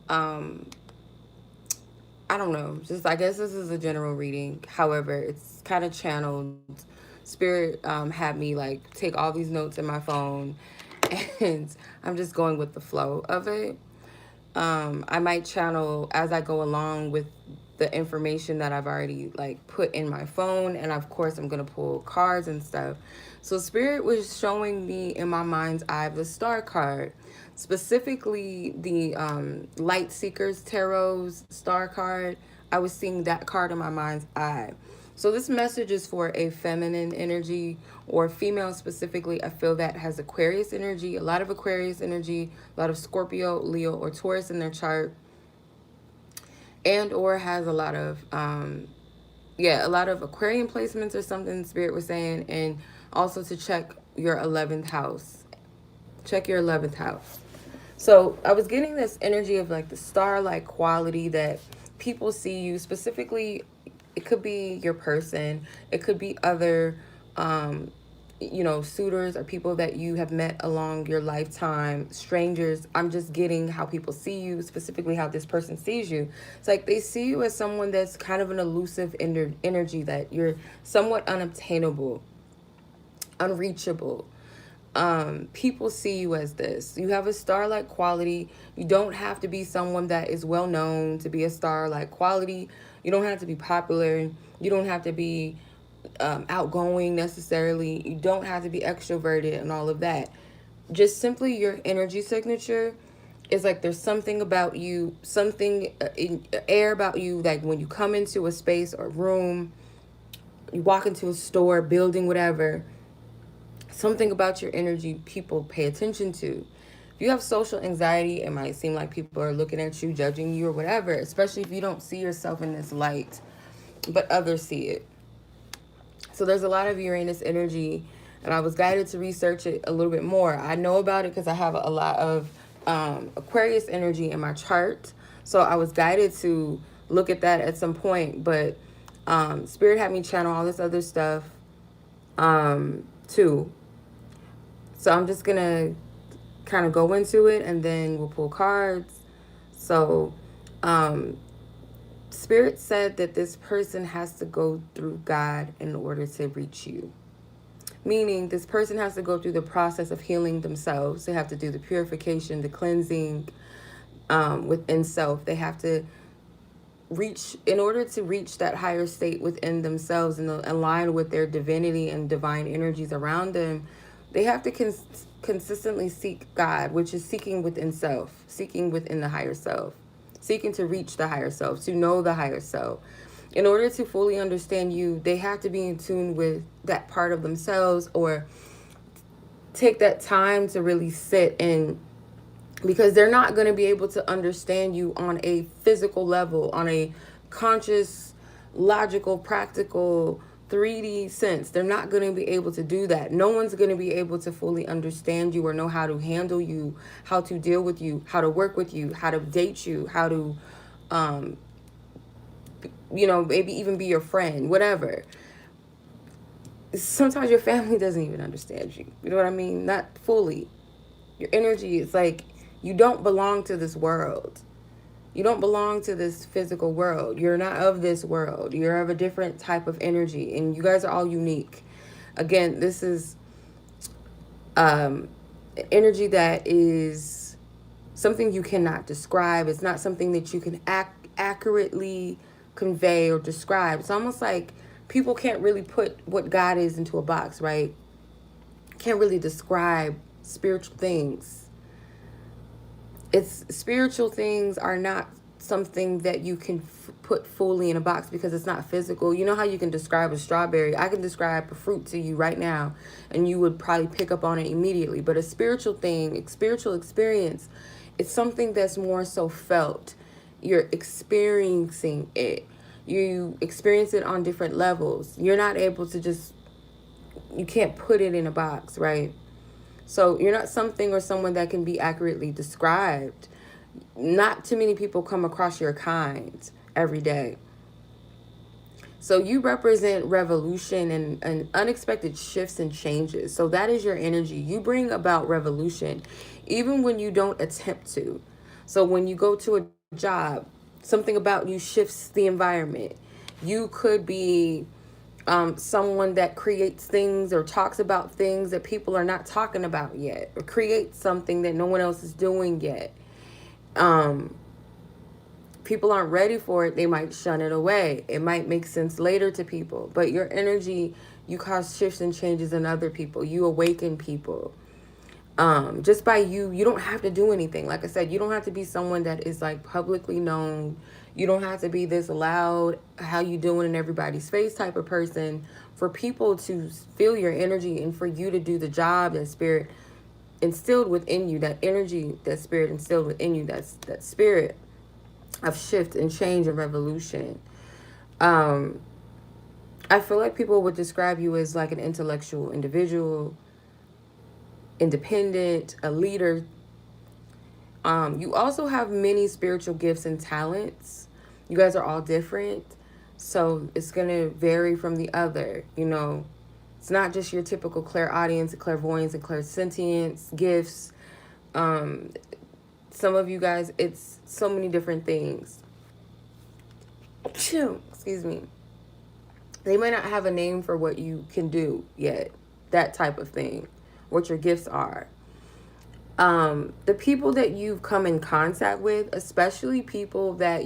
um, I don't know, just I guess this is a general reading. However, it's kind of channeled. Spirit had me like take all these notes in my phone, and I'm just going with the flow of it. I might channel as I go along with the information that I've already like put in my phone, and of course I'm gonna pull cards and stuff. So Spirit was showing me in my mind's eye the Star card, specifically the Light Seekers Tarot's Star card. I was seeing that card in my mind's eye. So this message is for a feminine energy or female specifically. I feel that has Aquarius energy, a lot of Aquarius energy, a lot of Scorpio, Leo, or Taurus in their chart, and or has a lot of a lot of Aquarian placements or something Spirit was saying, and also to check your 11th house. Check your 11th house. So I was getting this energy of like the star-like quality that people see you, specifically it could be your person, it could be other suitors or people that you have met along your lifetime, strangers. I'm just getting how people see you, specifically how this person sees you. It's like they see you as someone that's kind of an elusive energy, that you're somewhat unobtainable, unreachable. People see you as this. You have a star-like quality. You don't have to be someone that is well known to be a star-like quality. You don't have to be popular. You don't have to be outgoing necessarily. You don't have to be extroverted and all of that. Just simply your energy signature is like there's something about you, something in air about you, like when you come into a space or room, you walk into a store, building, whatever, something about your energy people pay attention to. If you have social anxiety, it might seem like people are looking at you, judging you, or whatever, especially if you don't see yourself in this light, but others see it. So there's a lot of Uranus energy, and I was guided to research it a little bit more. I know about it because I have a lot of Aquarius energy in my chart. So I was guided to look at that at some point, but Spirit had me channel all this other stuff too. So I'm just going to kind of go into it and then we'll pull cards. So, Spirit said that this person has to go through God in order to reach you. Meaning, this person has to go through the process of healing themselves. They have to do the purification, the cleansing within self. They have to reach, in order to reach that higher state within themselves and align with their divinity and divine energies around them. They have to consistently seek God, which is seeking within self, seeking within the higher self, seeking to reach the higher self, to know the higher self. In order to fully understand you, they have to be in tune with that part of themselves, or take that time to really sit and, because they're not going to be able to understand you on a physical level, on a conscious, logical, practical, 3D sense. They're not going to be able to do that. No one's going to be able to fully understand you or know how to handle you, how to deal with you, how to work with you, how to date you, how to, maybe even be your friend, whatever. Sometimes your family doesn't even understand you. You know what I mean? Not fully. Your energy is like, you don't belong to this world. You don't belong to this physical world. You're not of this world. You're of a different type of energy, and you guys are all unique. Again, this is energy that is something you cannot describe. It's not something that you can accurately convey or describe. It's almost like people can't really put what God is into a box, right? Can't really describe spiritual things. It's spiritual things are not something that you can put fully in a box because it's not physical. You know how you can describe a strawberry? I can describe a fruit to you right now and you would probably pick up on it immediately. But a spiritual thing, a spiritual experience, it's something that's more so felt. You're experiencing it. You experience it on different levels. You're not able to just, you can't put it in a box, right? So you're not something or someone that can be accurately described. Not too many people come across your kind every day. So you represent revolution and unexpected shifts and changes. So that is your energy. You bring about revolution even when you don't attempt to. So when you go to a job, something about you shifts the environment. You could be someone that creates things or talks about things that people are not talking about yet, or creates something that no one else is doing yet. Um, People aren't ready for it, they might shun it away. It might make sense later to people, but your energy, you cause shifts and changes in other people. You awaken people. Just by you don't have to do anything. Like I said, you don't have to be someone that is like publicly known. You don't have to be this loud, how you doing in everybody's face type of person for people to feel your energy and for you to do the job that spirit instilled within you, that energy that spirit instilled within you, that's that spirit of shift and change and revolution. Um, I feel like people would describe you as like an intellectual individual, independent, a leader. You also have many spiritual gifts and talents. You guys are all different. So it's going to vary from the other. You know, it's not just your typical clairaudience, clairvoyance, and clairsentience gifts. Um, some of you guys, it's so many different things. Excuse me. They might not have a name for what you can do yet. That type of thing. What your gifts are. The people that you've come in contact with, especially people that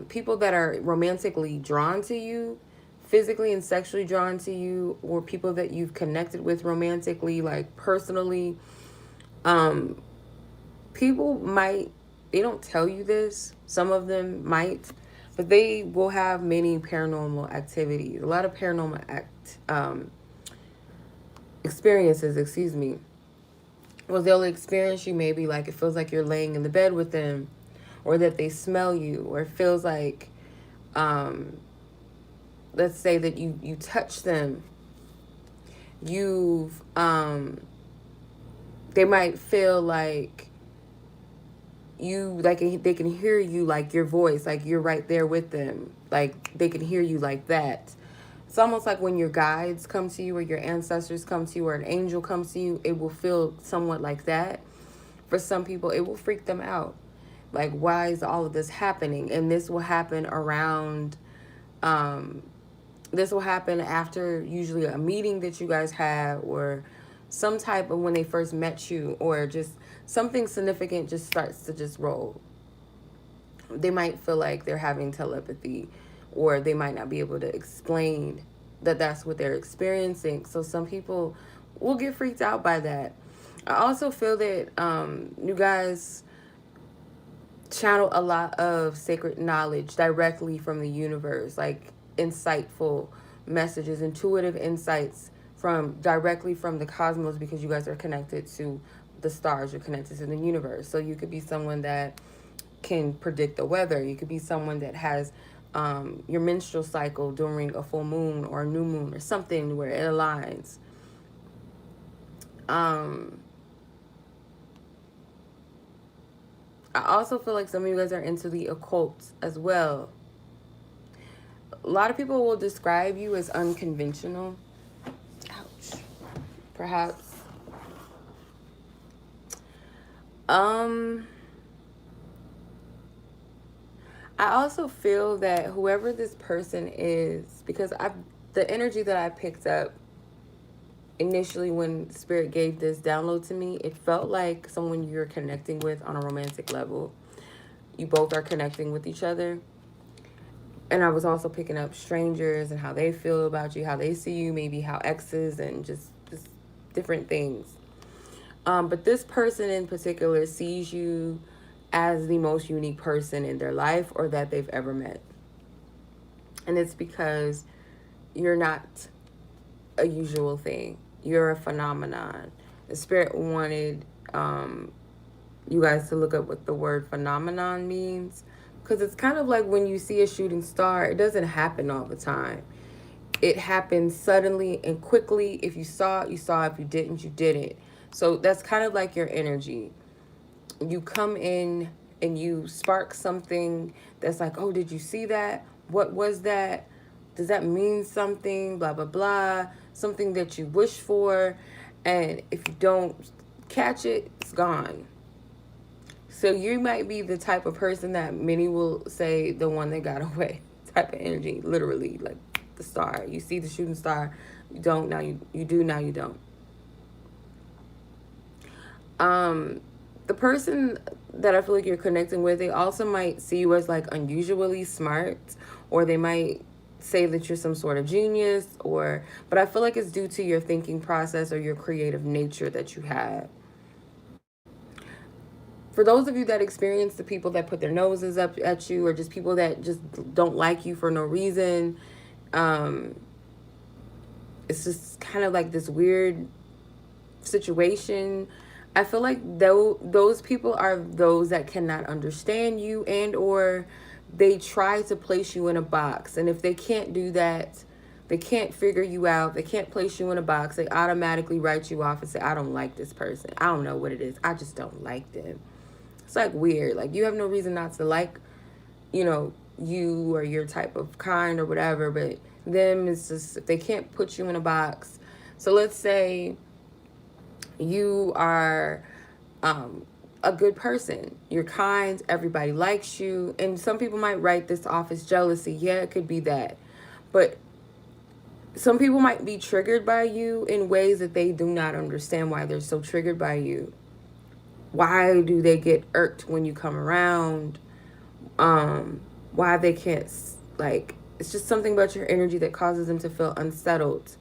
people that are romantically drawn to you, physically and sexually drawn to you, or people that you've connected with romantically, like personally, people might, they don't tell you this, some of them might, but they will have many paranormal activities, a lot of paranormal experiences, excuse me. Well, they'll experience you maybe like it feels like you're laying in the bed with them, or that they smell you, or it feels like, let's say that you touch them. You've, they might feel like they can hear you, like your voice, like you're right there with them. Like they can hear you like that. It's almost like when your guides come to you or your ancestors come to you or an angel comes to you, it will feel somewhat like that. For some people, it will freak them out. Like, why is all of this happening? And this will happen around, this will happen after usually a meeting that you guys had, or some type of when they first met you, or just something significant just starts to just roll. They might feel like they're having telepathy, or they might not be able to explain that that's what they're experiencing. So some people will get freaked out by that. I also feel that you guys channel a lot of sacred knowledge directly from the universe, like insightful messages, intuitive insights from directly from the cosmos, because you guys are connected to the stars, you're connected to the universe. So you could be someone that can predict the weather. You could be someone that has your menstrual cycle during a full moon or a new moon or something where it aligns. I also feel like some of you guys are into the occult as well. A lot of people will describe you as unconventional. Ouch. Perhaps. I also feel that whoever this person is, because the energy that I picked up initially when Spirit gave this download to me, it felt like someone you're connecting with on a romantic level. You both are connecting with each other. And I was also picking up strangers and how they feel about you, how they see you, maybe how exes, and just different things. But this person in particular sees you as the most unique person in their life or that they've ever met. And it's because you're not a usual thing. You're a phenomenon. The Spirit wanted you guys to look up what the word phenomenon means, because it's kind of like when you see a shooting star, it doesn't happen all the time. It happens suddenly and quickly. If you saw it, you saw it. If you didn't, you didn't. So that's kind of like your energy. You come in and you spark something that's like, oh, did you see that? What was that? Does that mean something? Blah, blah, blah. Something that you wish for. And if you don't catch it, it's gone. So you might be the type of person that many will say the one that got away type of energy, literally, like the star. You see the shooting star, you don't, now you do, now you don't. The person that I feel like you're connecting with, they also might see you as like unusually smart, or they might say that you're some sort of genius, or but I feel like it's due to your thinking process or your creative nature that you have. For those of you that experience the people that put their noses up at you, or just people that just don't like you for no reason, um, it's just kind of like this weird situation. I feel like those people are those that cannot understand you, and or they try to place you in a box. And if they can't do that, they can't figure you out, they can't place you in a box, they automatically write you off and say, I don't like this person. I don't know what it is. I just don't like them. It's like weird. Like you have no reason not to like, you or your type of kind or whatever, but them, it's just, if they can't put you in a box. So let's say you are a good person, you're kind, everybody likes you, and some people might write this off as jealousy. Yeah, it could be that, but some people might be triggered by you in ways that they do not understand why they're so triggered by you. Why do they get irked when you come around? Why they can't, like, it's just something about your energy that causes them to feel unsettled.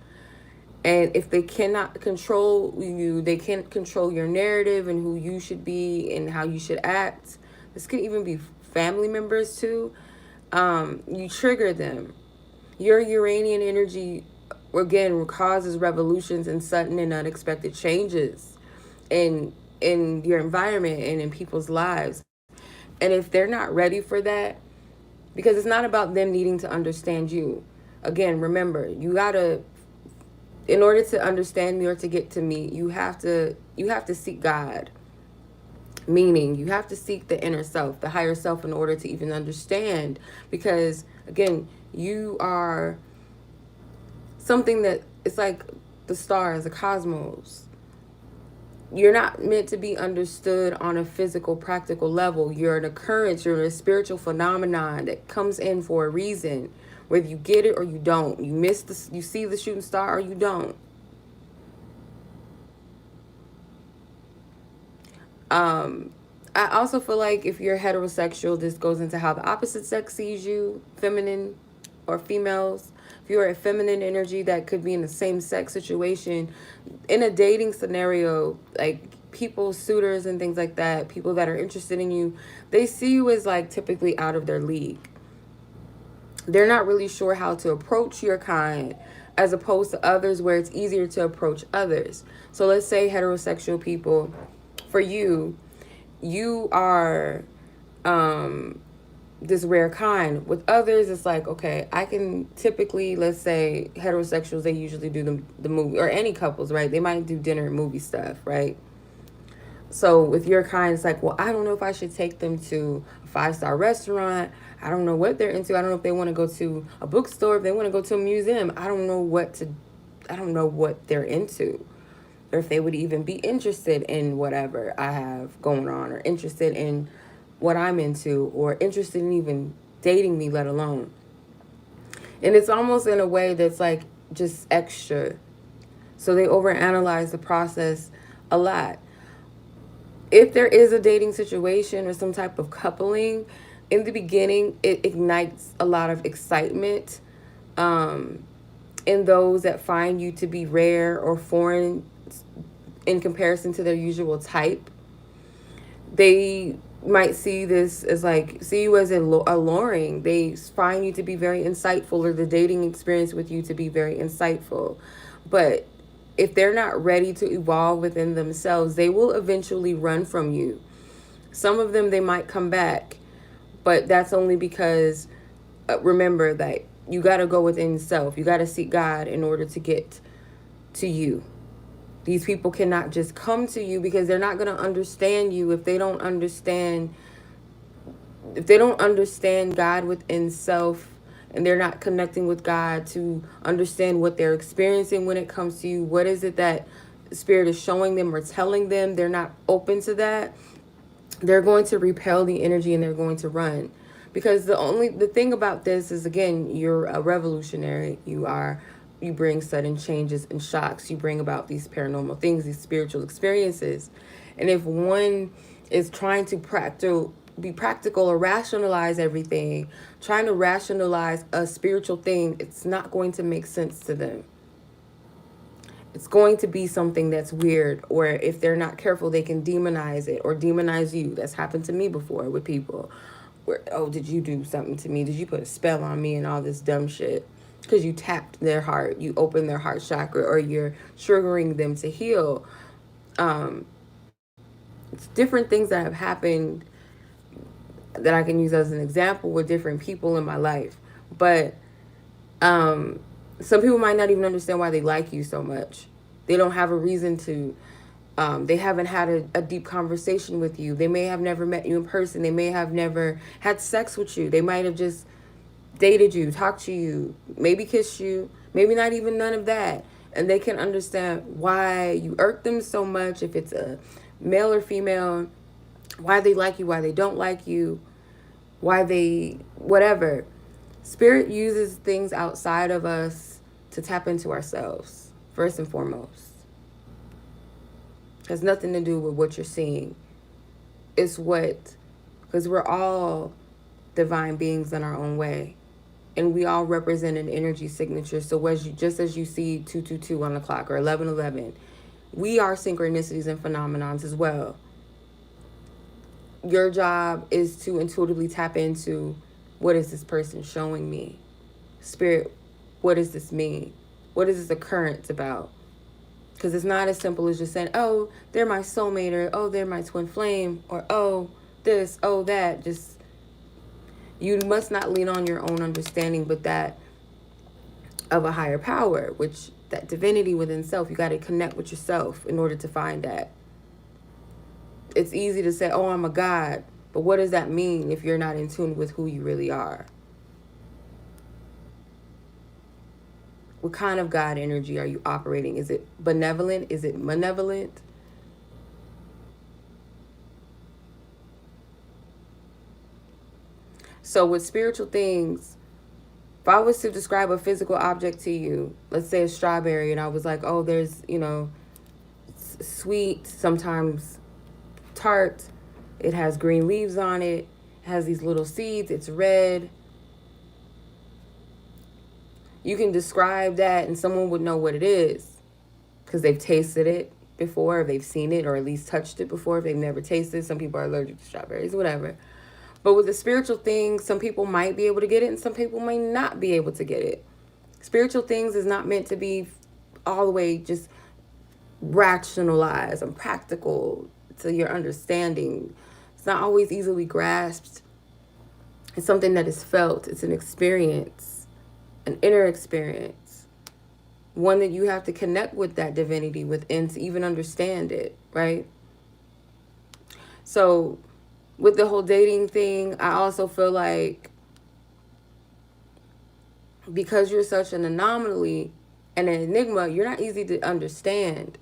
And if they cannot control you, they can't control your narrative and who you should be and how you should act. This could even be family members too. You trigger them. Your Uranian energy, again, causes revolutions and sudden and unexpected changes in your environment and in people's lives. And if they're not ready for that, because it's not about them needing to understand you. Again, remember, you gotta, in order to understand me or to get to me, you have to seek God. Meaning you have to seek the inner self, the higher self, in order to even understand. Because again, you are something that, it's like the stars, the cosmos. You're not meant to be understood on a physical, practical level. You're an occurrence, you're a spiritual phenomenon that comes in for a reason. Whether you get it or you don't. You see the shooting star or you don't. I also feel like if you're heterosexual, this goes into how the opposite sex sees you, feminine or females. If you're a feminine energy, that could be in the same sex situation. In a dating scenario, like people, suitors and things like that, people that are interested in you, they see you as like typically out of their league. They're not really sure how to approach your kind, as opposed to others where it's easier to approach others. So let's say heterosexual people, for you, you are this rare kind. With others, it's like, okay, I can typically, let's say heterosexuals, they usually do the movie, or any couples, right? They might do dinner and movie stuff, right? So with your kind, it's like, well, I don't know if I should take them to a 5-star restaurant. I don't know what they're into. I don't know if they want to go to a bookstore, if they want to go to a museum. I don't know what they're into, or if they would even be interested in whatever I have going on, or interested in what I'm into, or interested in even dating me, let alone. And it's almost in a way that's like just extra. So they overanalyze the process a lot. If there is a dating situation or some type of coupling, in the beginning, it ignites a lot of excitement in those that find you to be rare or foreign in comparison to their usual type. They might see you as alluring. They find you to be very insightful, or the dating experience with you to be very insightful. But if they're not ready to evolve within themselves, they will eventually run from you. Some of them, they might come back, but that's only because, remember that you got to go within self. You got to seek God in order to get to you. These people cannot just come to you, because they're not going to understand you if they don't understand God within self, and they're not connecting with God to understand what they're experiencing when it comes to you. What is it that Spirit is showing them or telling them? They're not open to that. they're going to repel the energy and they're going to run. Because the thing about this is, again, you're a revolutionary. You bring sudden changes and shocks. You bring about these paranormal things, these spiritual experiences. And if one is trying to be practical or rationalize everything, trying to rationalize a spiritual thing, it's not going to make sense to them. It's going to be something that's weird, or if they're not careful, they can demonize it or demonize you. That's happened to me before with people. Where, oh, did you do something to me? Did you put a spell on me and all this dumb shit? Because you tapped their heart, you opened their heart chakra, or you're triggering them to heal. Um, it's different things that have happened that I can use as an example with different people in my life. But um, some people might not even understand why they like you so much. They don't have a reason to. They haven't had a deep conversation with you. They may have never met you in person. They may have never had sex with you. They might have just dated you, talked to you, maybe kissed you, maybe not even none of that. And they can understand why you irk them so much, if it's a male or female, why they like you, why they don't like you, why they, whatever. Spirit uses things outside of us to tap into ourselves, first and foremost. It has nothing to do with what you're seeing. It's what, because we're all divine beings in our own way. And we all represent an energy signature. So just as you see 222 on the clock or 1111, we are synchronicities and phenomenons as well. Your job is to intuitively tap into, what is this person showing me? Spirit, what does this mean? What is this occurrence about? Because it's not as simple as just saying, oh, they're my soulmate, or oh, they're my twin flame, or oh, this, oh, that. Just, you must not lean on your own understanding, but that of a higher power, which that divinity within self. You got to connect with yourself in order to find that. It's easy to say, oh, I'm a God, but what does that mean if you're not in tune with who you really are? What kind of God energy are you operating? Is it benevolent? Is it malevolent? So with spiritual things, if I was to describe a physical object to you, let's say a strawberry, and I was like, oh, there's, sweet, sometimes tart, it has green leaves on it, has these little seeds, it's red. You can describe that and someone would know what it is because they've tasted it before, or they've seen it, or at least touched it before if they've never tasted it. Some people are allergic to strawberries, whatever. But with the spiritual things, some people might be able to get it and some people might not be able to get it. Spiritual things is not meant to be all the way just rationalized and practical to your understanding. It's not always easily grasped. It's something that is felt. It's an experience, an inner experience, one that you have to connect with that divinity within to even understand it, right? So with the whole dating thing, I also feel like because you're such an anomaly and an enigma, you're not easy to understand.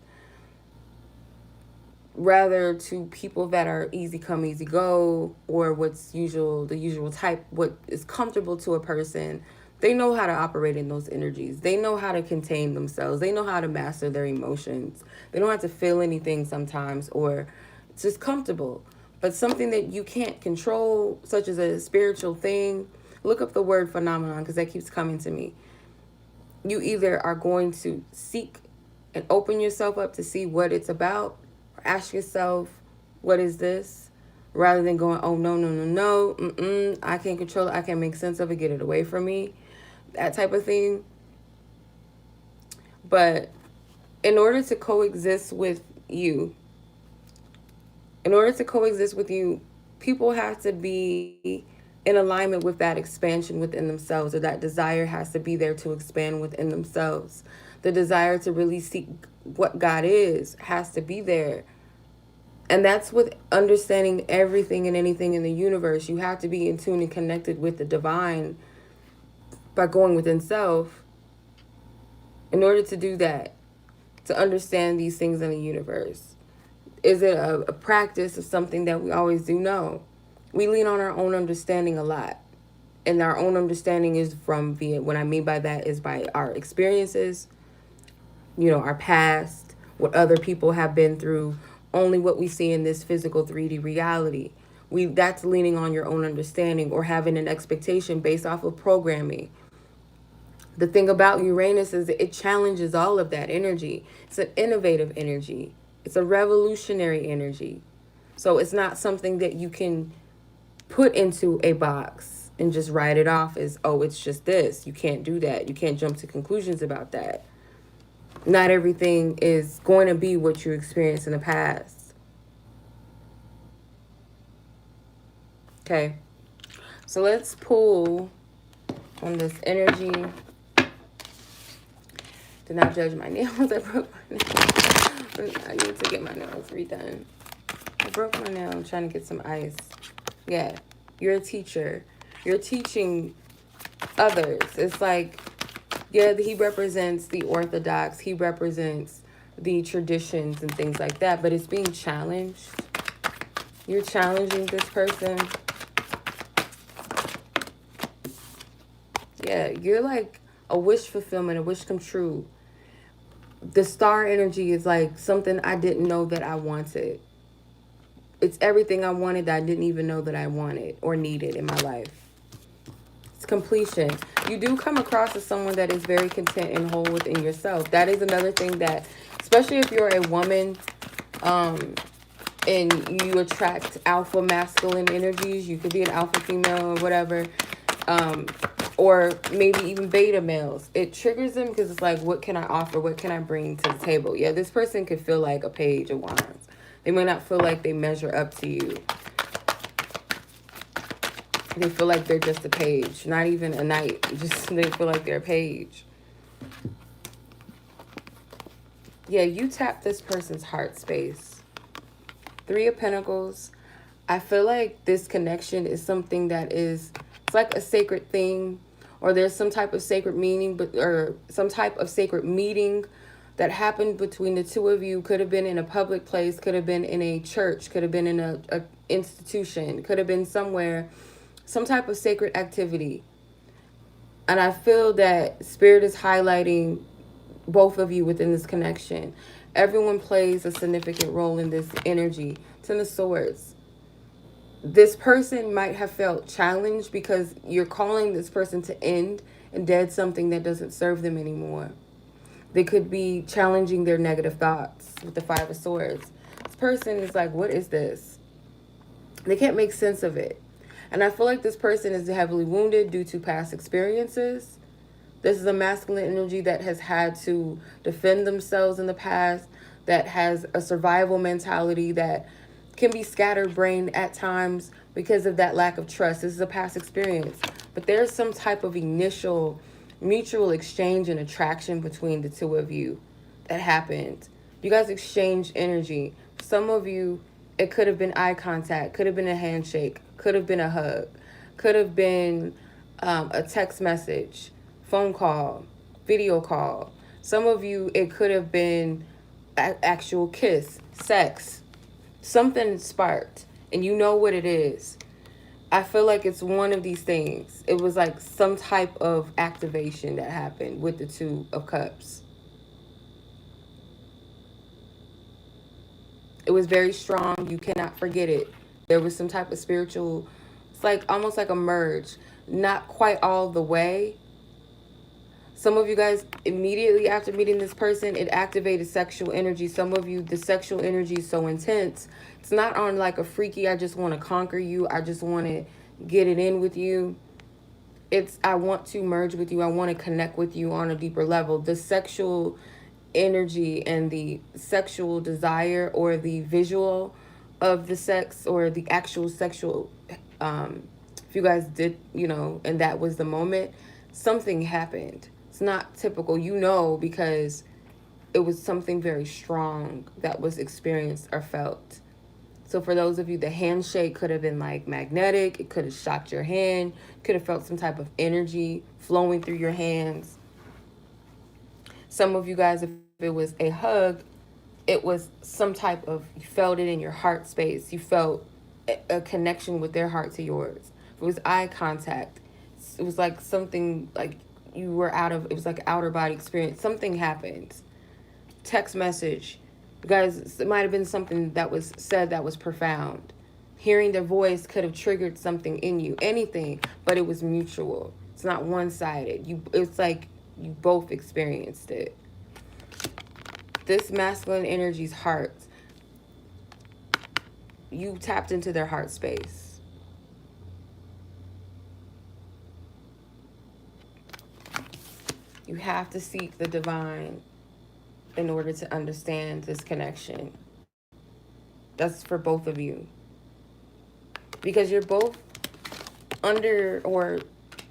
Rather to people that are easy come, easy go, or the usual type, what is comfortable to a person, they know how to operate in those energies. They know how to contain themselves. They know how to master their emotions. They don't have to feel anything sometimes, or it's just comfortable. But something that you can't control, such as a spiritual thing, look up the word phenomenon because that keeps coming to me. You either are going to seek and open yourself up to see what it's about, or ask yourself, what is this? Rather than going, oh, no, no, no, no, I can't control it, I can't make sense of it, get it away from me, that type of thing. But in order to coexist with you, people have to be in alignment with that expansion within themselves, or that desire has to be there to expand within themselves. The desire to really seek what God is has to be there. And that's with understanding everything and anything in the universe. You have to be in tune and connected with the divine by going within self in order to do that, to understand these things in the universe. Is it a practice of something that we always do? No. We lean on our own understanding a lot. And our own understanding is from what I mean by that is by our experiences, our past, what other people have been through, only what we see in this physical 3D reality. That's leaning on your own understanding or having an expectation based off of programming. The thing about Uranus is it challenges all of that energy. It's an innovative energy. It's a revolutionary energy. So it's not something that you can put into a box and just write it off as, oh, it's just this. You can't do that. You can't jump to conclusions about that. Not everything is going to be what you experienced in the past. Okay. So let's pull on this energy. Do not judge my nails. I broke my nails. I need to get my nails redone. I broke my nail. I'm trying to get some ice. Yeah. You're a teacher. You're teaching others. It's like, yeah, he represents the orthodox. He represents the traditions and things like that. But it's being challenged. You're challenging this person. Yeah, you're like a wish fulfillment, a wish come true. The star energy is like something I didn't know that I wanted. It's everything I wanted that I didn't even know that I wanted or needed in my life. It's completion. You do come across as someone that is very content and whole within yourself. That is another thing that, especially if you're a woman, and you attract alpha masculine energies, you could be an alpha female or whatever, or maybe even beta males. It triggers them because it's like, what can I offer? What can I bring to the table? Yeah, this person could feel like a page of wands. They may not feel like they measure up to you. They feel like they're just a page, not even a knight. Just they feel like they're a page. Yeah, you tap this person's heart space. 3 of Pentacles. I feel like this connection is something that is, it's like a sacred thing, or there's some type of sacred meaning, or some type of sacred meeting that happened between the two of you. Could have been in a public place, could have been in a church, could have been in a institution, could have been somewhere, some type of sacred activity. And I feel that Spirit is highlighting both of you within this connection. Everyone plays a significant role in this energy. 10 of Swords. This person might have felt challenged because you're calling this person to end and dead something that doesn't serve them anymore. They could be challenging their negative thoughts with the 5 of Swords. This person is like, what is this? They can't make sense of it. And I feel like this person is heavily wounded due to past experiences. This is a masculine energy that has had to defend themselves in the past, that has a survival mentality, that can be scatterbrained at times because of that lack of trust. This is a past experience. But there's some type of initial mutual exchange and attraction between the two of you that happened. You guys exchanged energy. Some of you, it could have been eye contact, could have been a handshake, could have been a hug, could have been a text message, phone call, video call. Some of you, it could have been actual kiss, sex. Something sparked, and you know what it is. I feel like it's one of these things. It was like some type of activation that happened with the 2 of Cups. It was very strong. You cannot forget it. There was some type of spiritual, it's like almost like a merge. Not quite all the way. Some of you guys, immediately after meeting this person, it activated sexual energy. Some of you, the sexual energy is so intense. It's not on like a freaky, I just want to conquer you. I just want to get it in with you. It's, I want to merge with you. I want to connect with you on a deeper level. The sexual energy and the sexual desire, or the visual of the sex, or the actual sexual, if you guys did, and that was the moment, something happened. It's not typical, because it was something very strong that was experienced or felt. So for those of you, the handshake could have been like magnetic. It could have shocked your hand. Could have felt some type of energy flowing through your hands. Some of you guys, if it was a hug, it was some type of, you felt it in your heart space. You felt a connection with their heart to yours. It was eye contact. It was like something like you were out of, it was like outer body experience. Something happened. Text message. You guys, it might have been something that was said that was profound. Hearing their voice could have triggered something in you. Anything, but it was mutual. It's not one-sided. It's like you both experienced it. This masculine energy's heart. You tapped into their heart space. You have to seek the divine in order to understand this connection. That's for both of you. Because you're both under, or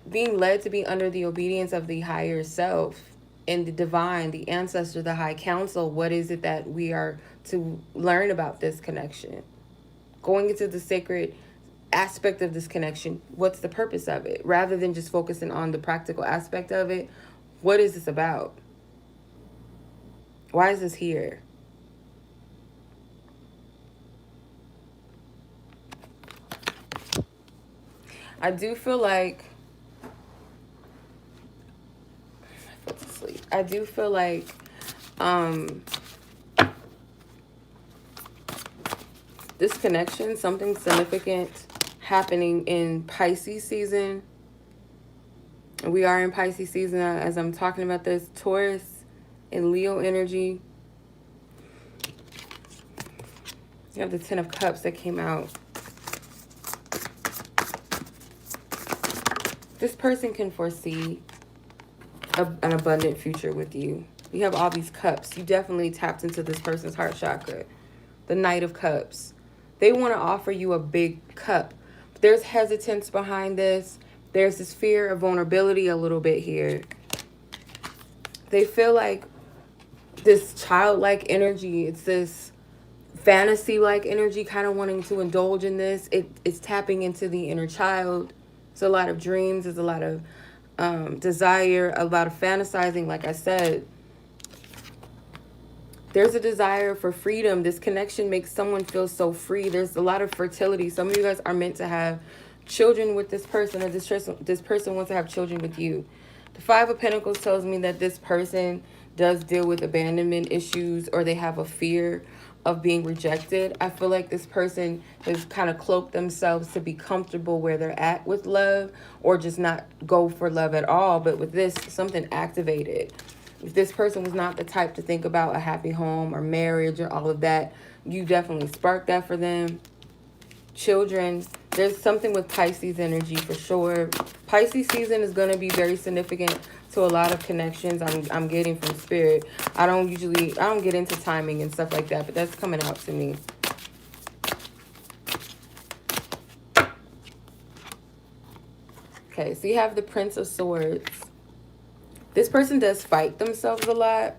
being led to be under the obedience of the higher self and the divine, the ancestor, the high council. What is it that we are to learn about this connection? Going into the sacred aspect of this connection, what's the purpose of it? Rather than just focusing on the practical aspect of it, what is this about? Why is this here? I do feel like I do feel like this connection, something significant happening in Pisces season. We are in Pisces season as I'm talking about this. Taurus and Leo energy. You have the Ten of Cups that came out. This person can foresee an abundant future with you. You have all these cups. You definitely tapped into this person's heart chakra. The Knight of Cups. They want to offer you a big cup. There's hesitance behind this. There's this fear of vulnerability a little bit here. They feel like this childlike energy. It's this fantasy-like energy, kind of wanting to indulge in this. It's tapping into the inner child. It's a lot of dreams. There's a lot of desire, a lot of fantasizing, like I said. There's a desire for freedom. This connection makes someone feel so free. There's a lot of fertility. Some of you guys are meant to have children with this person, or this person wants to have children with you. The Five of Pentacles tells me that this person does deal with abandonment issues, or they have a fear of being rejected. I feel like this person has kind of cloaked themselves to be comfortable where they're at with love, or just not go for love at all. But with this, something activated. If this person was not the type to think about a happy home or marriage or all of that, you definitely sparked that for them. Children, there's something with Pisces energy for sure. Pisces season is going to be very significant to a lot of connections I'm getting from spirit. I don't get into timing and stuff like that, but that's coming out to me. Okay, so you have the Prince of Swords. This person does fight themselves a lot.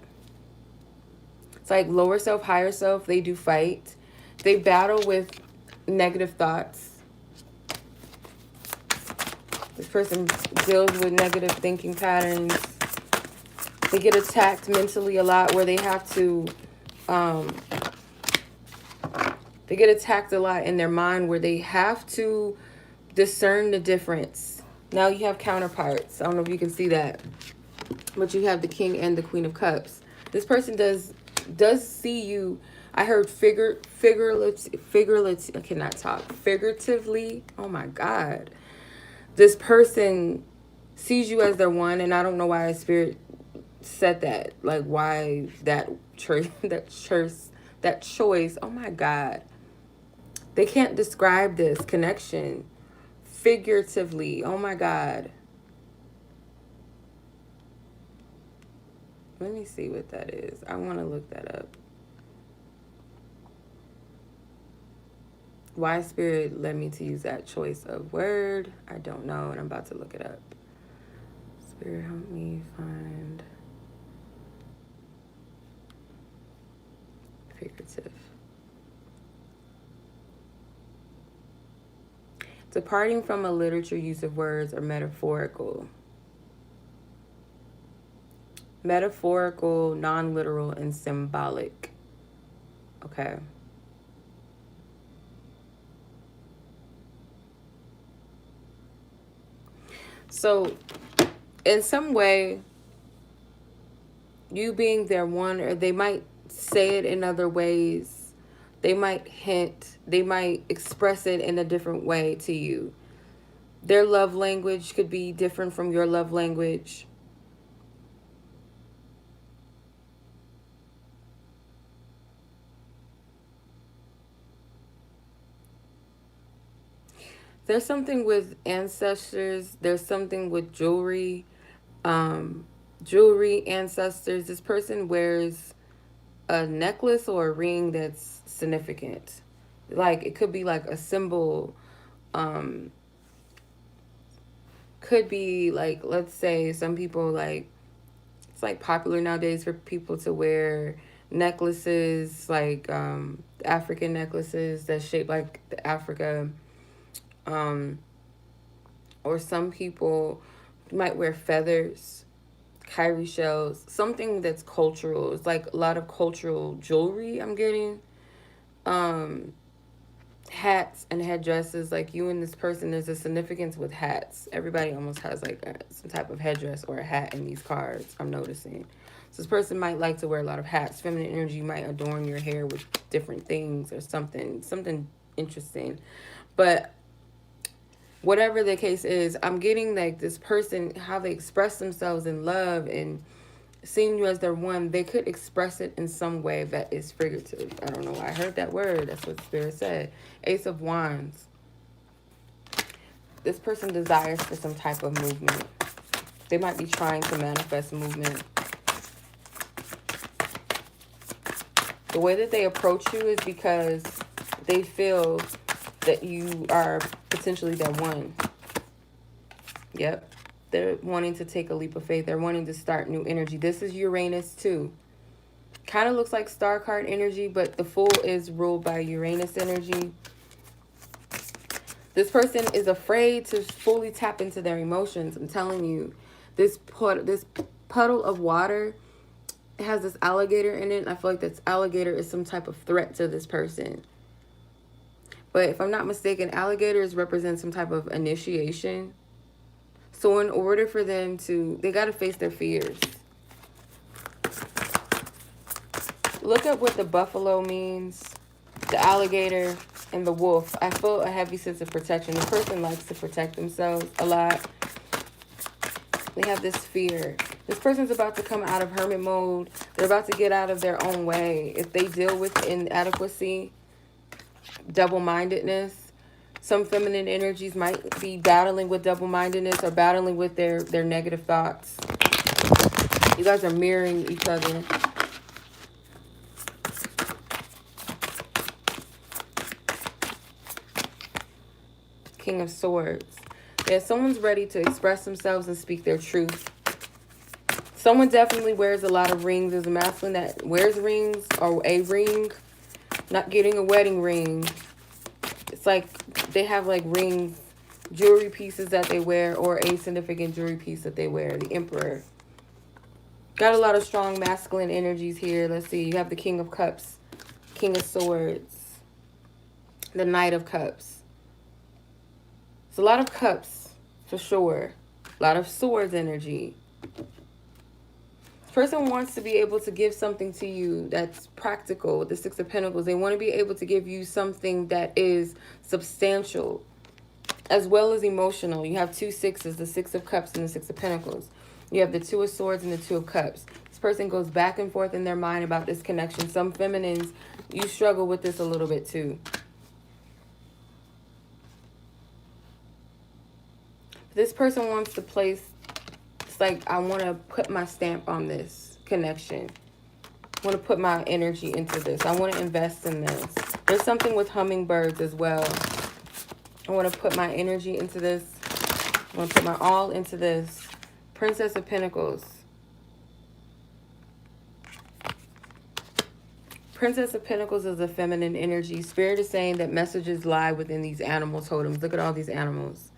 It's like lower self, higher self. They do fight. They battle with negative thoughts. This person deals with negative thinking patterns. They get attacked mentally a lot, where they have to, they get attacked a lot in their mind, where they have to discern the difference. Now you have counterparts. I don't know if you can see that, but you have the King and the Queen of Cups. This person does see you. I heard I cannot talk. Figuratively. Oh my God. This person sees you as their one, and I don't know why Spirit said that. Like, why that choice. Oh my God. They can't describe this connection figuratively. Oh my God. Let me see what that is. I want to look that up. Why Spirit led me to use that choice of word, I don't know, and I'm about to look it up. Spirit, help me find figurative. Departing from a literature use of words or metaphorical. Metaphorical, non-literal, and symbolic. Okay. So, in some way, you being their one, or they might say it in other ways. They might hint, they might express it in a different way to you. Their love language could be different from your love language. There's something with ancestors, there's something with jewelry. Um, Jewelry, ancestors. This person wears a necklace or a ring that's significant. Like it could be like a symbol. Um, could be like, let's say some people like, it's like popular nowadays for people to wear necklaces, like African necklaces that's shaped like the Africa. Um, or some people might wear feathers, cowrie shells, something that's cultural. It's like a lot of cultural jewelry I'm getting. Um, Hats and headdresses. Like you and this person, there's a significance with hats. Everybody almost has like some type of headdress or a hat in these cards, I'm noticing. So this person might like to wear a lot of hats. Feminine energy might adorn your hair with different things or something interesting. But whatever the case is, I'm getting like this person, how they express themselves in love and seeing you as their one, they could express it in some way that is figurative. I don't know why I heard that word. That's what Spirit said. Ace of Wands. This person desires for some type of movement. They might be trying to manifest movement. The way that they approach you is because they feel that you are potentially their one. Yep. They're wanting to take a leap of faith. They're wanting to start new energy. This is Uranus too. Kind of looks like star card energy, but the Fool is ruled by Uranus energy. This person is afraid to fully tap into their emotions. I'm telling you, this puddle of water has this alligator in it. I feel like this alligator is some type of threat to this person. But if I'm not mistaken, alligators represent some type of initiation. So in order for them to, they got to face their fears. Look at what the buffalo means, the alligator, and the wolf. I feel a heavy sense of protection. The person likes to protect themselves a lot. They have this fear. This person's about to come out of hermit mode. They're about to get out of their own way. If they deal with inadequacy, double-mindedness, some feminine energies might be battling with double-mindedness or battling with their negative thoughts. You guys are mirroring each other. King of Swords. Yeah, someone's ready to express themselves and speak their truth. Someone definitely wears a lot of rings. There's a masculine that wears rings or a ring. Not getting a wedding ring. It's like they have like rings, jewelry pieces that they wear, or a significant jewelry piece that they wear. The Emperor. Got a lot of strong masculine energies here. Let's see. You have the King of Cups, King of Swords, the Knight of Cups. It's a lot of cups, for sure. A lot of swords energy. This person wants to be able to give something to you that's practical with the Six of Pentacles. They want to be able to give you something that is substantial as well as emotional. You have two sixes, the Six of Cups and the Six of Pentacles. You have the Two of Swords and the Two of Cups. This person goes back and forth in their mind about this connection. Some feminines, you struggle with this a little bit too. This person wants to place, it's like, I want to put my stamp on this connection. I want to put my energy into this. I want to invest in this. There's something with hummingbirds as well. I want to put my energy into this. I want to put my all into this. Princess of Pentacles. Princess of Pentacles is a feminine energy. Spirit is saying that messages lie within these animal totems. Look at all these animals.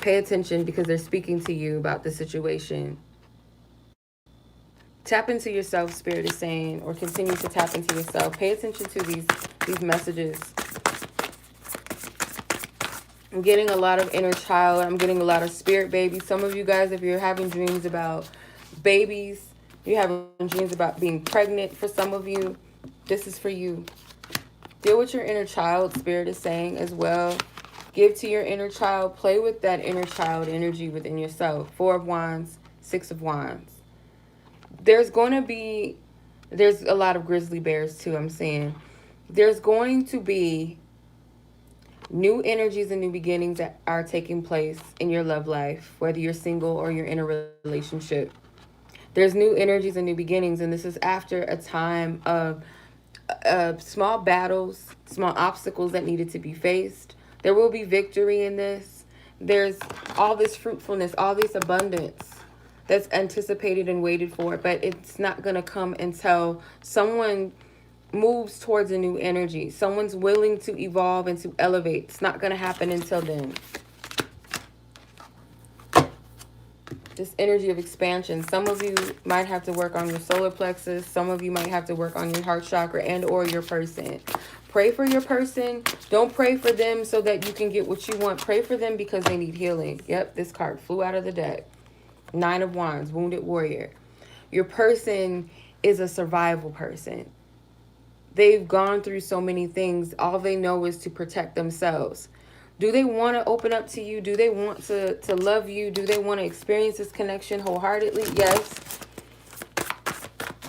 Pay attention because they're speaking to you about the situation. Tap into yourself, Spirit is saying, or continue to tap into yourself. Pay attention to these messages. I'm getting a lot of inner child. I'm getting a lot of spirit baby. Some of you guys, if you're having dreams about babies, you're having dreams about being pregnant. For some of you, this is for you. Deal with your inner child, Spirit is saying as well. Give to your inner child. Play with that inner child energy within yourself. 4 of Wands, 6 of Wands. There's a lot of grizzly bears too, I'm seeing. There's going to be new energies and new beginnings that are taking place in your love life, whether you're single or you're in a relationship. There's new energies and new beginnings, and this is after a time of small battles, small obstacles that needed to be faced. There will be victory in this. There's all this fruitfulness, all this abundance that's anticipated and waited for, but it's not going to come until someone moves towards a new energy. Someone's willing to evolve and to elevate. It's not going to happen until then. This energy of expansion. Some of you might have to work on your solar plexus. Some of you might have to work on your heart chakra and or your person. Pray for your person. Don't pray for them so that you can get what you want. Pray for them because they need healing. Yep, this card flew out of the deck. 9 of Wands, wounded warrior. Your person is a survival person. They've gone through so many things. All they know is to protect themselves. Do they want to open up to you? Do they want to love you? Do they want to experience this connection wholeheartedly? Yes.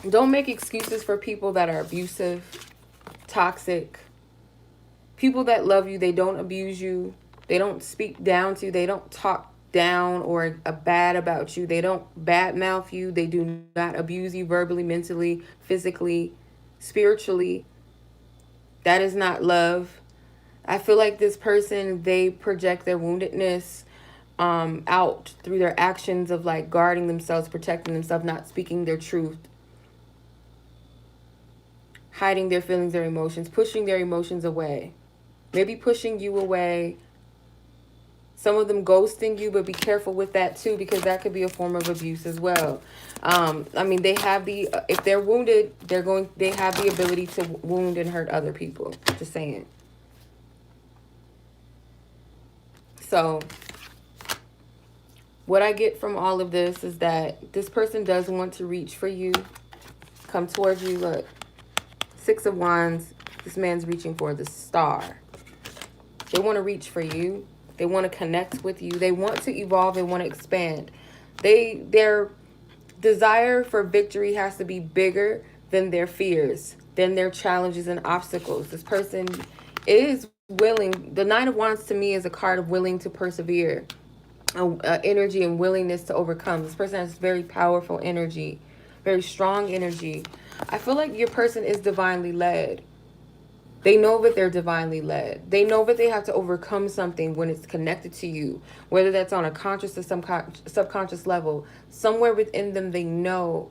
Don't make excuses for people that are abusive, toxic. People that love you, they don't abuse you. They don't speak down to you. They don't talk down or bad about you. They don't badmouth you. They do not abuse you verbally, mentally, physically, spiritually. That is not love. I feel like this person, they project their woundedness out through their actions of like guarding themselves, protecting themselves, not speaking their truth, hiding their feelings, their emotions, pushing their emotions away, maybe pushing you away. Some of them ghosting you, but be careful with that too, because that could be a form of abuse as well. I mean, they have the, if they're wounded, they have the ability to wound and hurt other people. Just saying. So what I get from all of this is that this person does want to reach for you, come towards you. Look, 6 of Wands, this man's reaching for the star. They want to reach for you. They want to connect with you. They want to evolve. They want to expand. Their desire for victory has to be bigger than their fears, than their challenges and obstacles. This person is willing. The 9 of Wands to me is a card of willing to persevere, energy and willingness to overcome. This person has very powerful energy, very strong energy. I feel like your person is divinely led. They know that they're divinely led. They know that they have to overcome something when it's connected to you, whether that's on a conscious or subconscious level. Somewhere within them, they know.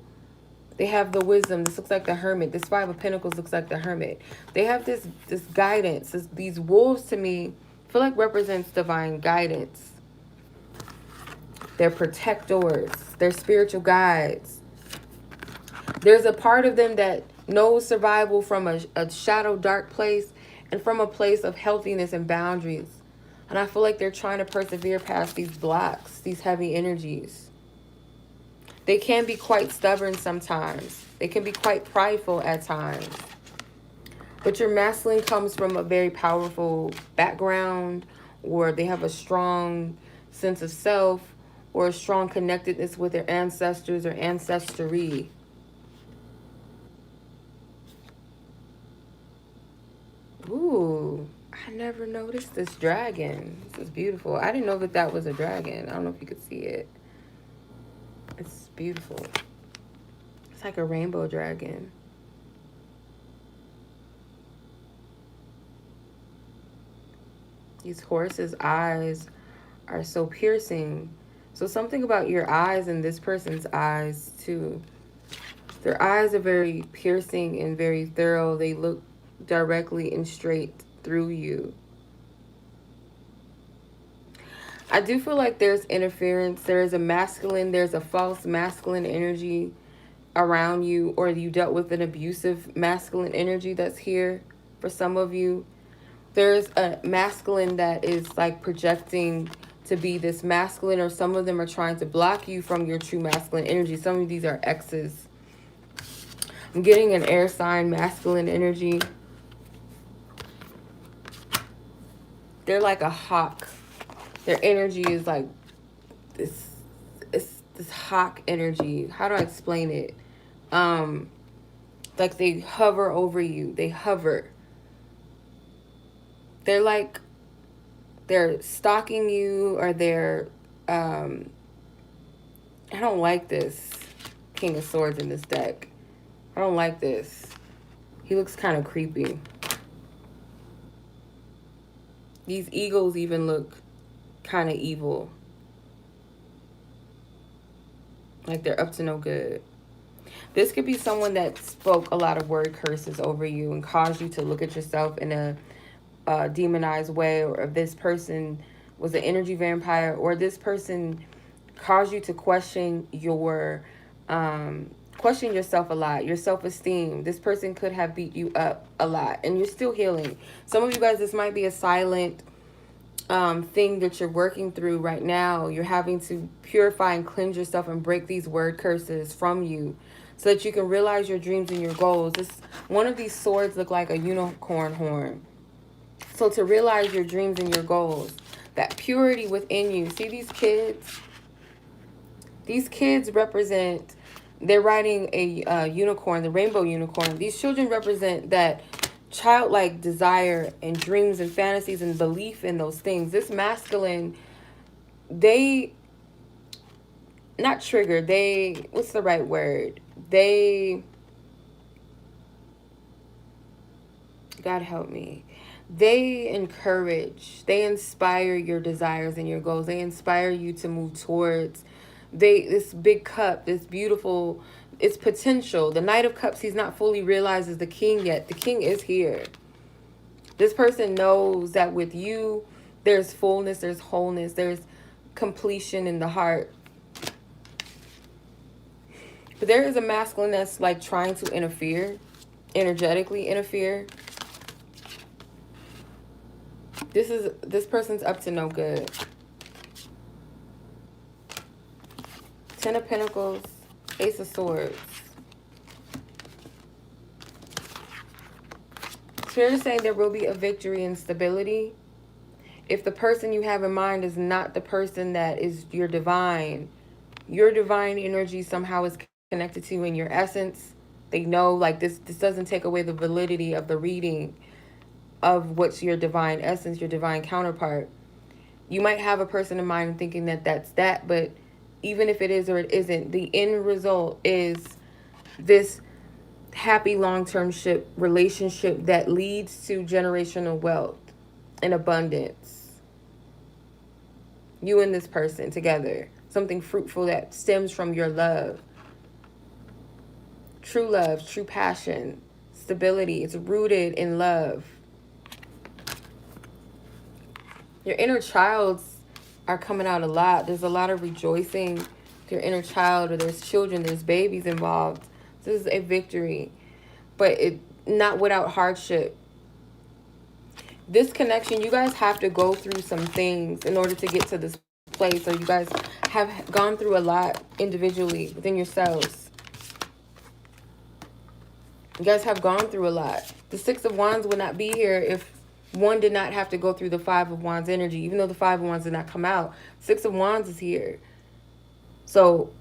They have the wisdom. This looks like the Hermit. This 5 of Pentacles looks like the Hermit. They have this guidance. These wolves, to me, feel like represents divine guidance. They're protectors. They're spiritual guides. There's a part of them that knows survival from a shadow, dark place and from a place of healthiness and boundaries. And I feel like they're trying to persevere past these blocks, these heavy energies. They can be quite stubborn sometimes. They can be quite prideful at times. But your masculine comes from a very powerful background, or they have a strong sense of self, or a strong connectedness with their ancestors or ancestry. Ooh, I never noticed this dragon. This is beautiful. I didn't know that that was a dragon. I don't know if you could see it. It's beautiful. It's like a rainbow dragon. These horses' eyes are so piercing. So something about your eyes and this person's eyes too. Their eyes are very piercing and very thorough. They look directly and straight through you. I do feel like there's interference. There is a masculine, there's a false masculine energy around you, or you dealt with an abusive masculine energy that's here for some of you. There's a masculine that is like projecting to be this masculine, or some of them are trying to block you from your true masculine energy. Some of these are exes. I'm getting an air sign masculine energy. They're like a hawk. Their energy is like this, it's this hawk energy. How do I explain it? Like they hover over you. They hover. They're like, they're stalking you, or they're, I don't like this King of Swords in this deck. I don't like this. He looks kind of creepy. These eagles even look kind of evil. Like they're up to no good. This could be someone that spoke a lot of word curses over you and caused you to look at yourself in a demonized way, or if this person was an energy vampire, or this person caused you to question your question yourself a lot, your self-esteem. This person could have beat you up a lot, and you're still healing. Some of you guys, this might be a silent thing that you're working through right now. You're having to purify and cleanse yourself and break these word curses from you, so that you can realize your dreams and your goals. This one of these swords look like a unicorn horn. So to realize your dreams and your goals, that purity within you. See these kids? These kids represent, they're riding a unicorn, the rainbow unicorn. These children represent that childlike desire and dreams and fantasies and belief in those things. This masculine, they, not trigger, they, what's the right word? They, God help me. They encourage, they inspire your desires and your goals. They inspire you to move towards this big cup, this beautiful, its potential. The Knight of Cups, he's not fully realized as the king yet. The king is here. This person knows that with you, there's fullness, there's wholeness, there's completion in the heart. But there is a masculine that's like trying to interfere, energetically interfere. This person's up to no good. Ten of Pentacles, Ace of Swords. Spirit is saying there will be a victory and stability. If the person you have in mind is not the person that is your divine energy somehow is connected to you in your essence. They know, like, this doesn't take away the validity of the reading of what's your divine essence, your divine counterpart. You might have a person in mind thinking that that's that, but even if it is or it isn't, the end result is this happy long-term relationship that leads to generational wealth and abundance. You and this person together. Something fruitful that stems from your love. True love, true passion, stability. It's rooted in love. Your inner childs are coming out a lot. There's a lot of rejoicing with your inner child, or there's children, there's babies involved. This is a victory, but it not without hardship. This connection, you guys have to go through some things in order to get to this place, or you guys have gone through a lot individually within yourselves. You guys have gone through a lot. The Six of Wands would not be here if one did not have to go through the Five of Wands energy. Even though the Five of Wands did not come out, Six of Wands is here. So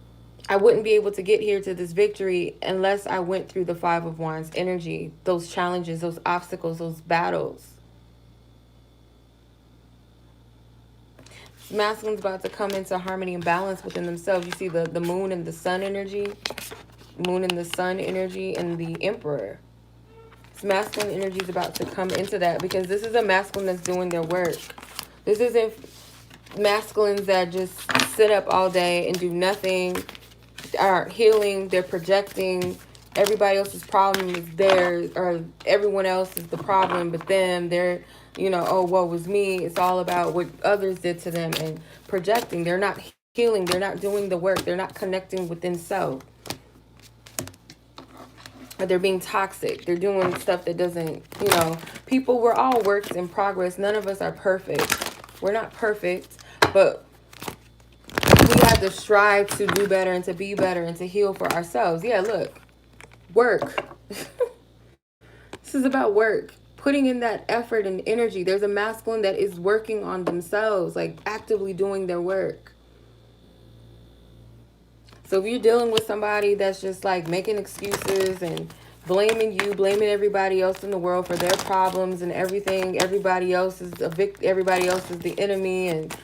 I wouldn't be able to get here to this victory unless I went through the Five of Wands energy, those challenges, those obstacles, those battles. Masculine's about to come into harmony and balance within themselves. You see the moon and the sun energy, moon and the sun energy, and the Emperor. This masculine energy is about to come into that, because this is a masculine that's doing their work. This isn't masculines that just sit up all day and do nothing, are healing, they're projecting. Everybody else's problem is theirs, or everyone else is the problem but them. They're, you know, oh, woe was me. It's all about what others did to them, and projecting. They're not healing. They're not doing the work. They're not connecting within self. or they're being toxic. They're doing stuff that doesn't, you know, people, we're all works in progress. None of us are perfect. We're not perfect, but we have to strive to do better and to be better and to heal for ourselves. Yeah, look, work. This is about work. Putting in that effort and energy. There's a masculine that is working on themselves, like actively doing their work. So if you're dealing with somebody that's just like making excuses and blaming you, blaming everybody else in the world for their problems and everything, everybody else is everybody else is the enemy, and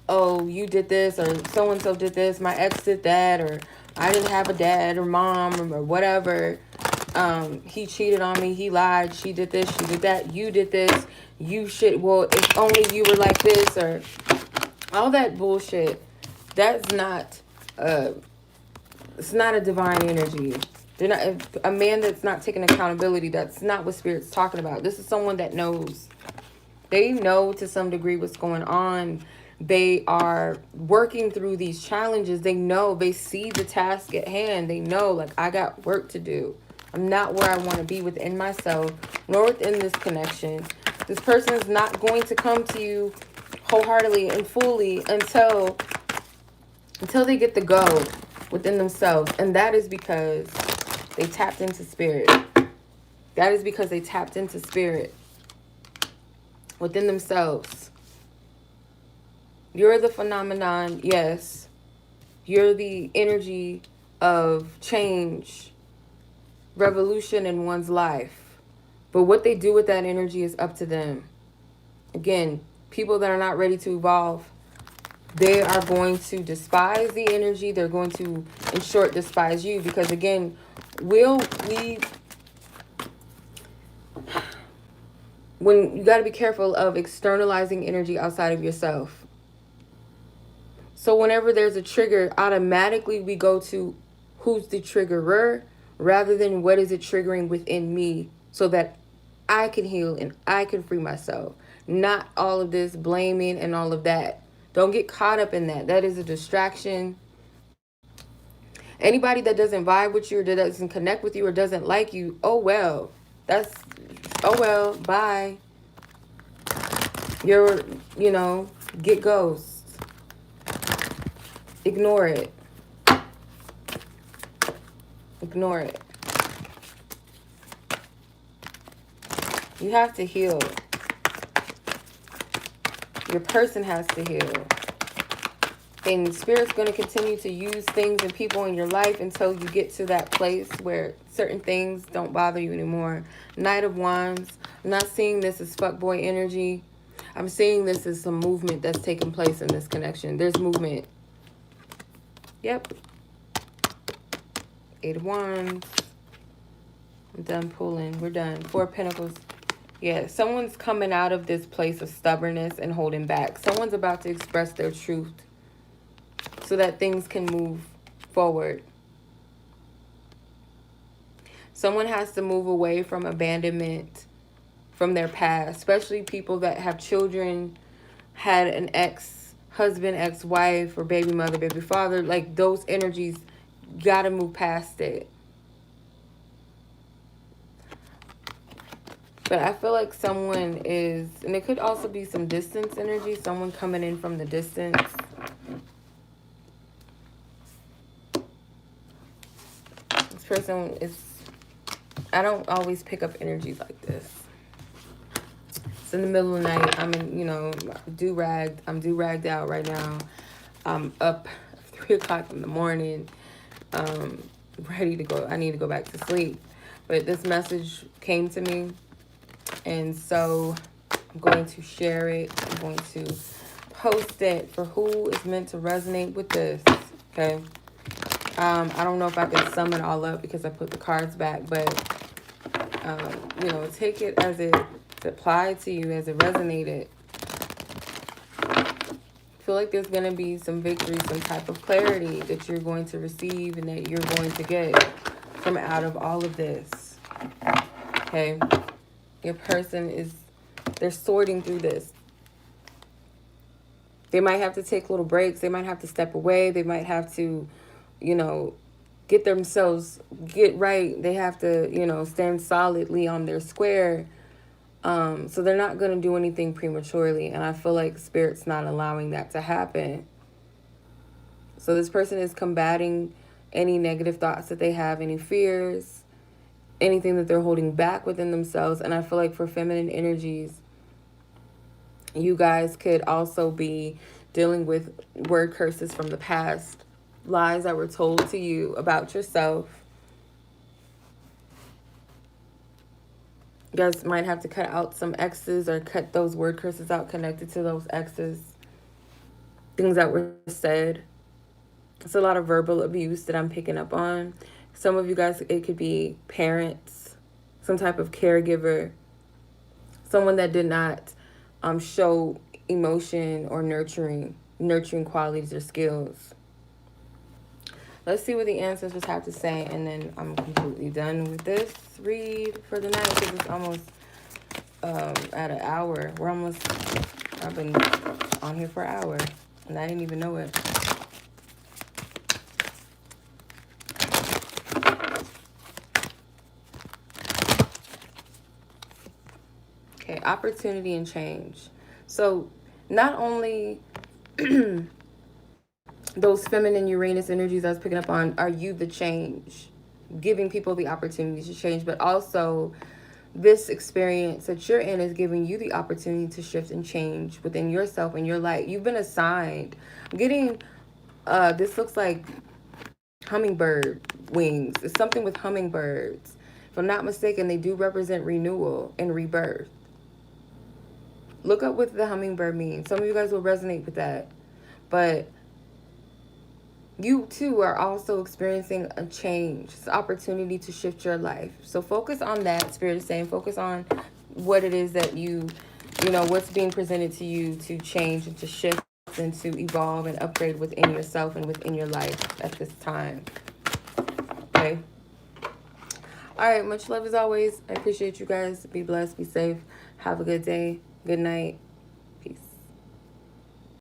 oh, you did this, or so and so did this, my ex did that, or I didn't have a dad or mom or whatever. He cheated on me, he lied, she did this, she did that, you did this, you should, well, if only you were like this, or all that bullshit. That's not it's not a divine energy. They're not a man that's not taking accountability. That's not what Spirit's talking about. This is someone that knows. They know to some degree what's going on. They are working through these challenges. They know, they see the task at hand. They know, like, I got work to do. I'm not where I want to be within myself, nor within this connection. This person is not going to come to you wholeheartedly and fully until they get the go within themselves. And that is because they tapped into spirit. That is because they tapped into spirit within themselves. You're the phenomenon, yes. You're the energy of change, revolution in one's life. But what they do with that energy is up to them. Again, people that are not ready to evolve, they are going to despise the energy. They're going to, in short, despise you. Because again, when you got to be careful of externalizing energy outside of yourself. So whenever there's a trigger, automatically we go to who's the triggerer rather than what is it triggering within me so that I can heal and I can free myself. Not all of this blaming and all of that. Don't get caught up in that. That is a distraction. Anybody that doesn't vibe with you or that doesn't connect with you or doesn't like you, oh well. Bye. You're, get ghost. Ignore it. Ignore it. You have to heal. Your person has to heal. And Spirit's going to continue to use things and people in your life until you get to that place where certain things don't bother you anymore. Knight of Wands. I'm not seeing this as fuckboy energy. I'm seeing this as some movement that's taking place in this connection. There's movement. Yep. Eight of Wands. I'm done pulling. We're done. Four of Pentacles. Yeah, someone's coming out of this place of stubbornness and holding back. Someone's about to express their truth so that things can move forward. Someone has to move away from abandonment from their past, especially people that have children, had an ex-husband, ex-wife, or baby mother, baby father. Like, those energies, gotta move past it. But I feel like someone is, and it could also be some distance energy, someone coming in from the distance. This person is, I don't always pick up energies like this. It's in the middle of the night. I'm in, I'm do-ragged out right now. I'm up 3 o'clock in the morning, ready to go. I need to go back to sleep. But this message came to me. And so I'm going to share it. I'm going to post it for who is meant to resonate with this. Okay. I don't know if I can sum it all up because I put the cards back, but, take it as it applied to you, as it resonated. I feel like there's going to be some victory, some type of clarity that you're going to receive and that you're going to get from out of all of this. Okay. Your person they're sorting through this. They might have to take little breaks. They might have to step away. They might have to, get themselves, get right. They have to, you know, stand solidly on their square. So they're not going to do anything prematurely. And I feel like Spirit's not allowing that to happen. So this person is combating any negative thoughts that they have, any fears, anything that they're holding back within themselves. And I feel like for feminine energies, you guys could also be dealing with word curses from the past, lies that were told to you about yourself. You guys might have to cut out some exes or cut those word curses out connected to those exes. Things that were said. It's a lot of verbal abuse that I'm picking up on. Some of you guys, it could be parents, some type of caregiver, someone that did not show emotion or nurturing qualities or skills. Let's see what the ancestors have to say, and then I'm completely done with this read for the night because it's almost at an hour. I've been on here for an hour, and I didn't even know it. Okay, opportunity and change. So not only those feminine Uranus energies I was picking up on, are you the change, giving people the opportunity to change, but also this experience that you're in is giving you the opportunity to shift and change within yourself and your life. You've been assigned. I'm getting, this looks like hummingbird wings. It's something with hummingbirds. If I'm not mistaken, they do represent renewal and rebirth. Look up what the hummingbird means. Some of you guys will resonate with that. But you too are also experiencing a change. It's an opportunity to shift your life. So focus on that, Spirit is saying. Focus on what it is that you know, what's being presented to you to change and to shift and to evolve and upgrade within yourself and within your life at this time. Okay. All right. Much love as always. I appreciate you guys. Be blessed. Be safe. Have a good day. Good night.